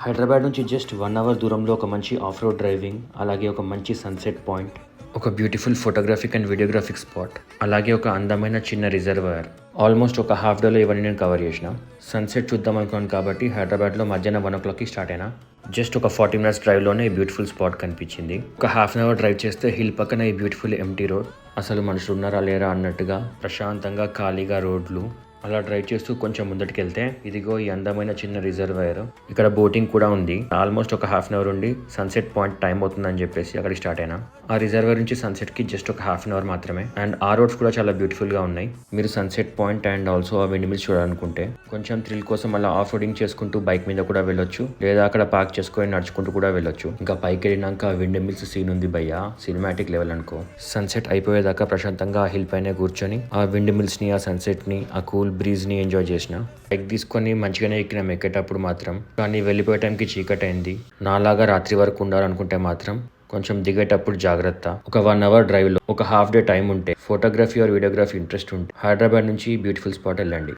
హైదరాబాద్ నుంచి just 1 hour దూరంలో ఒక మంచి ఆఫ్ రోడ్ డ్రైవింగ్, అలాగే ఒక మంచి సన్సెట్ పాయింట్, ఒక beautiful photographic and videographic spot, అలాగే ఒక అందమైన చిన్న రిజర్వాయర్. ఆల్మోస్ట్ ఒక హాఫ్ డేలో ఇవన్నీ నేను కవర్ చేసిన. సన్సెట్ చూద్దాం అనుకున్నాను కాబట్టి హైదరాబాద్లో మధ్యాహ్నం 1 o'clockకి స్టార్ట్ అయినా. జస్ట్ ఒక 40 minutes డ్రైవ్లోనే ఈ బ్యూటిఫుల్ స్పాట్ కనిపించింది. ఒక హాఫ్ అన్ అవర్ డ్రైవ్ చేస్తే హిల్ పక్కన ఈ బ్యూటిఫుల్ ఎంటీ రోడ్, అసలు మనుషులు ఉన్నారా లేరా అన్నట్టుగా ప్రశాంతంగా ఖాళీగా రోడ్లు. అలా డ్రైవ్ చేస్తూ కొంచెం ముందటికి వెళ్తే ఇదిగో ఈ అందమైన చిన్న రిజర్వాయర్. ఇక్కడ బోటింగ్ కూడా ఉంది. ఆల్మోస్ట్ ఒక హాఫ్ అన్ అవర్ ఉండి సన్సెట్ పాయింట్ టైం అవుతుందని చెప్పేసి అక్కడికి స్టార్ట్ అయినా. ఆ రిజర్వాయర్ నుంచి సన్సెట్ కి జస్ట్ ఒక హాఫ్ అన్ అవర్ మాత్రమే. అండ్ ఆ రోడ్స్ కూడా చాలా బ్యూటిఫుల్ గా ఉన్నాయి. మీరు సన్సెట్ పాయింట్ అండ్ ఆల్సో ఆ విండ్ మిల్స్ చూడాలనుకుంటే కొంచెం థ్రిల్ కోసం అలా ఆఫ్ రోడింగ్ చేసుకుంటూ బైక్ మీద కూడా వెళ్ళొచ్చు, లేదా అక్కడ పార్క్ చేసుకొని నడుచుకుంటూ కూడా వెళ్ళొచ్చు. ఇంకా పైకి వెళ్ళినాక ఆ విండ్ మిల్స్ సీన్ ఉంది భయ్యా, సినిమాటిక్ లెవెల్ అనుకో. సన్సెట్ అయిపోయేదాకా ప్రశాంతంగా ఆ హిల్ పైన కూర్చొని ఆ విండ్ మిల్స్ ని, ఆ సన్సెట్ ని, ఆ కూల్ బ్రీజ్ ని ఎంజాయ్ చేసిన. బైక్ తీసుకొని మంచిగానే ఎక్కినాం ఎక్కేటప్పుడు మాత్రం. కానీ వెళ్ళిపోయే టైంకి చీకటి అయింది. నాలాగా రాత్రి వరకు ఉండాలనుకుంటే మాత్రం కొంచెం దిగేటప్పుడు జాగ్రత్త. ఒక 1 hour డ్రైవ్ లో ఒక హాఫ్ డే టైం ఉంటే, ఫోటోగ్రఫీ ఆర్ వీడియోగ్రఫీ ఇంట్రెస్ట్ ఉంటే హైదరాబాద్ నుంచి బ్యూటిఫుల్ స్పాట్ వెళ్ళండి.